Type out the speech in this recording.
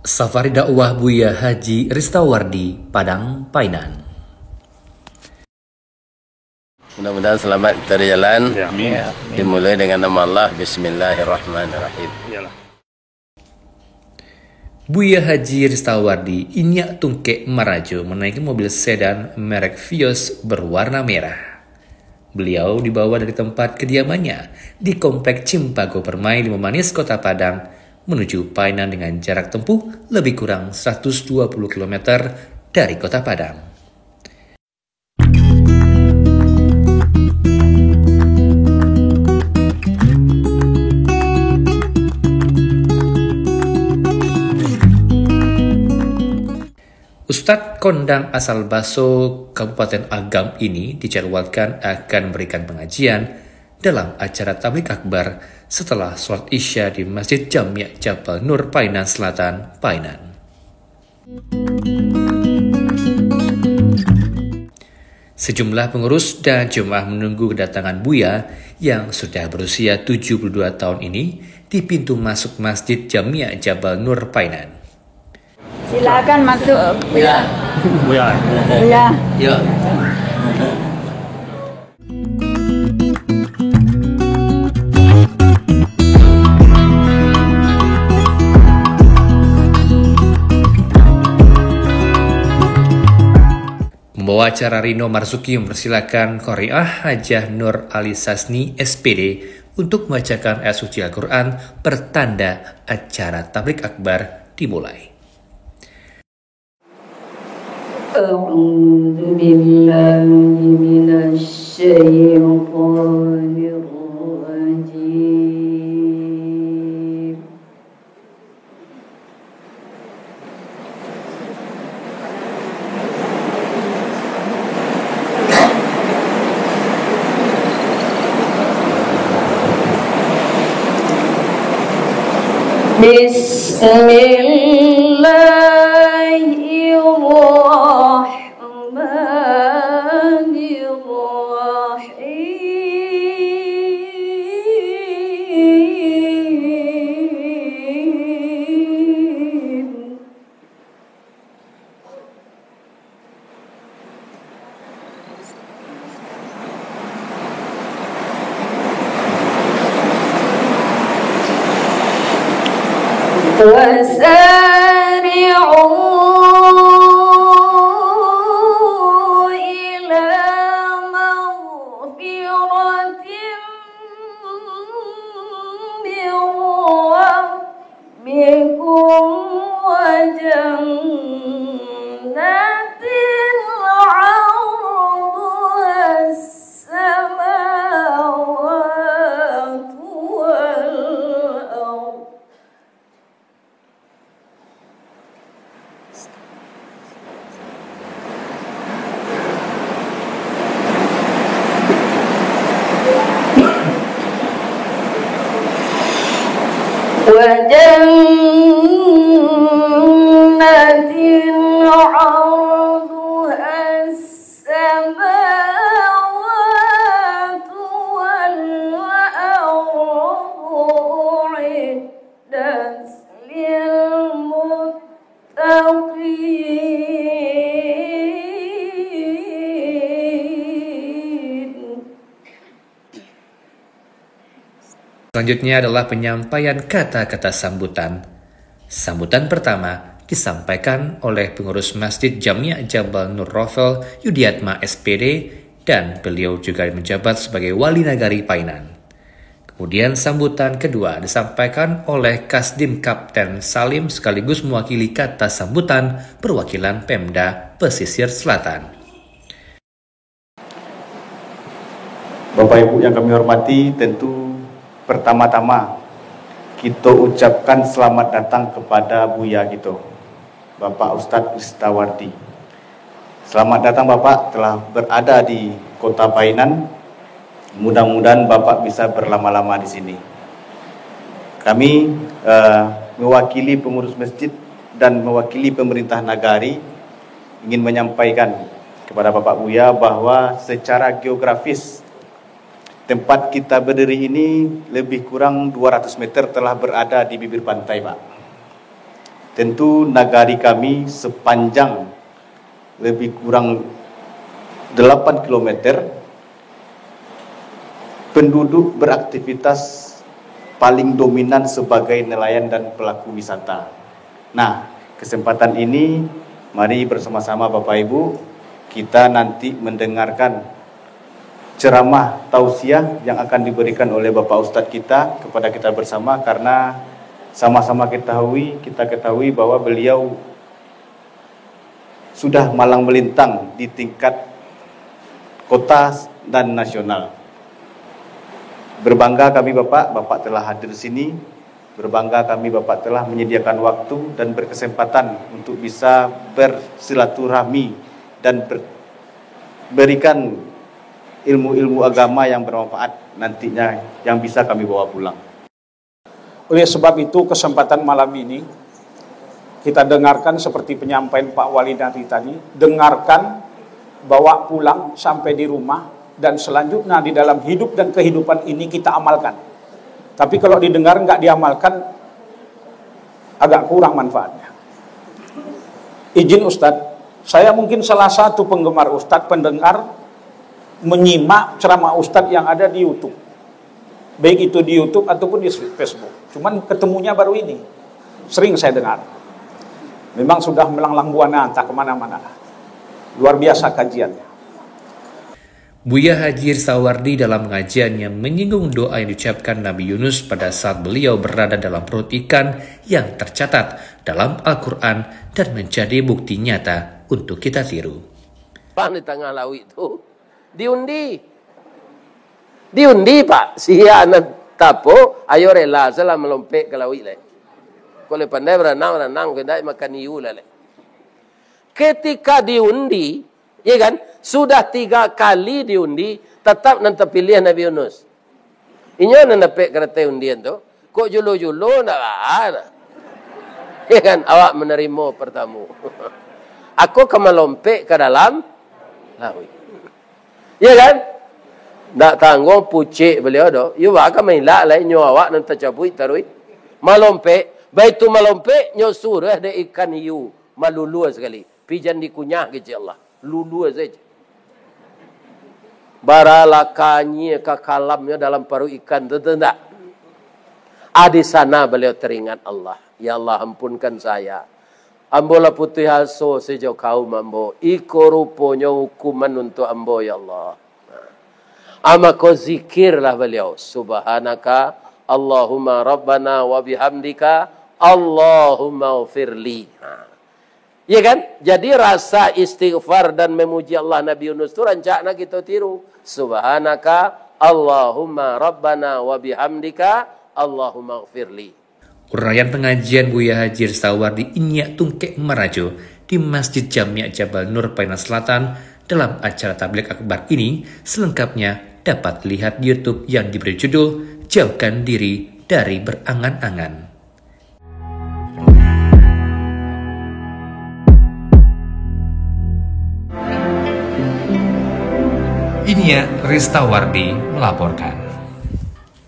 Safari dakwah Buya Haji Ristawardi, Padang Painan. Mudah-mudahan selamat dari jalan. Ya, amin. Dimulai dengan nama Allah. Bismillahirrahmanirrahim. Iyalah. Buya Haji Ristawardi inyak tungkek marajo menaiki mobil sedan merek Vios berwarna merah. Beliau dibawa dari tempat kediamannya di Komplek Cimpago Permai 5 Manis, Kota Padang, menuju Painan dengan jarak tempuh lebih kurang 120 km dari Kota Padang. Ustadz kondang asal Baso, Kabupaten Agam ini dijadwalkan akan memberikan pengajian dalam acara tabligh akbar setelah sholat Isya di Masjid Jami' Jabal Nur Painan Selatan, Painan. Sejumlah pengurus dan jemaah menunggu kedatangan Buya yang sudah berusia 72 tahun ini di pintu masuk Masjid Jami' Jabal Nur Painan. Silakan masuk, Buya. Buya. Buya. Ya. Membawa acara Rino Marzuki mempersilakan Qori'ah Hajah Nur Ali Sasni SPD untuk membacakan ayat suci Al-Quran pertanda acara tabligh akbar dimulai. أعوذ بالله من الشيطان الرجيم بسم الله الرحمن الرحيم وسارعوا إلى مغفرة من ربكم وجنة عرضها السماوات والأرض وجنة عرضها السماوات والأرض أعدت للمتقين. Selanjutnya adalah penyampaian kata-kata sambutan. Sambutan pertama disampaikan oleh pengurus Masjid Jami' Jabal Nur Rofel Yudiatma SPD dan beliau juga menjabat sebagai Wali Nagari Painan. Kemudian sambutan kedua disampaikan oleh Kasdim Kapten Salim sekaligus mewakili kata sambutan perwakilan Pemda Pesisir Selatan. Bapak Ibu yang kami hormati, tentu pertama-tama kita ucapkan selamat datang kepada Buya kita, Bapak Ustadz Ristawardi. Selamat datang Bapak, telah berada di Kota Painan. Mudah-mudahan Bapak bisa berlama-lama di sini. Kami mewakili pengurus masjid dan mewakili pemerintah nagari ingin menyampaikan kepada Bapak Buya bahwa secara geografis tempat kita berdiri ini lebih kurang 200 meter telah berada di bibir pantai, Pak. tentu nagari kami sepanjang lebih kurang 8 km, penduduk beraktivitas paling dominan sebagai nelayan dan pelaku wisata. Nah, kesempatan ini mari bersama-sama Bapak Ibu kita nanti mendengarkan ceramah tausiah yang akan diberikan oleh Bapak Ustadz kita kepada kita bersama, karena sama-sama kita ketahui bahwa beliau sudah malang melintang di tingkat kota dan nasional. Berbangga kami Bapak telah hadir di sini. Berbangga kami Bapak telah menyediakan waktu dan berkesempatan untuk bisa bersilaturahmi dan berikan ilmu-ilmu agama yang bermanfaat nantinya yang bisa kami bawa pulang. Oleh sebab itu kesempatan malam ini kita dengarkan seperti penyampaian Pak Walidari tadi, dengarkan, bawa pulang sampai di rumah, dan selanjutnya di dalam hidup dan kehidupan ini kita amalkan. Tapi kalau didengar nggak diamalkan, agak kurang manfaatnya. Izin Ustadz, saya mungkin salah satu penggemar Ustadz, pendengar, menyimak ceramah Ustadz yang ada di YouTube. Baik itu di YouTube ataupun di Facebook. Cuman ketemunya baru ini. Sering saya dengar. Memang sudah melanglang buana entah kemana-mana. Luar biasa kajiannya. Buya Haji Rizalwardi dalam pengajiannya menyinggung doa yang diucapkan Nabi Yunus pada saat beliau berada dalam perut ikan yang tercatat dalam Al-Quran dan menjadi bukti nyata untuk kita tiru. Di tengah laut itu diundi Pak, si anak tapo ayo rela salah melompat ke laut le. Kalau pandai berenang kita makan iu le. Ketika diundi, ya kan, sudah 3 kali diundi, tetap nanti pilih Nabi Yunus. Inya nanti kereta undian tu, kok julu-julu nak ada. Ya kan, awak menerima pertamu. Aku akan melompat ke dalam laut. Ya kan? Tak tanggung pucik beliau tu. You akan mailak lah nyawa awak nanti cabut tarui. Melompat, baik tu melompat nyosur ada ikan hiu malulu sekali. Pijan dikunyah kecil Allah. Lulu saja. Baralakanya ke kalamnya dalam paru ikan itu tidak. Di sana beliau teringat Allah. Ya Allah ampunkan saya. Ambolah putih haso sejauh kaum ambo. Iko rupanya hukuman untuk ambo ya Allah. Kau zikirlah beliau. Subhanaka Allahumma Rabbana wa bihamdika Allahumma ufirli. Ya kan? Jadi rasa istighfar dan memuji Allah Nabi Yunus itu rancakna kita tiru. Subhanaka Allahumma Rabbana wa bihamdika Allahumma ufirli. Uraian pengajian Buya Haji Rizalwardi Inyak Tungkek Merajo di Masjid Jamia Jabal Nur Painan Selatan dalam acara tabligh akbar ini selengkapnya dapat lihat di YouTube yang diberi judul Jauhkan Diri dari Berangan-angan. Inyak Rizalwardi melaporkan.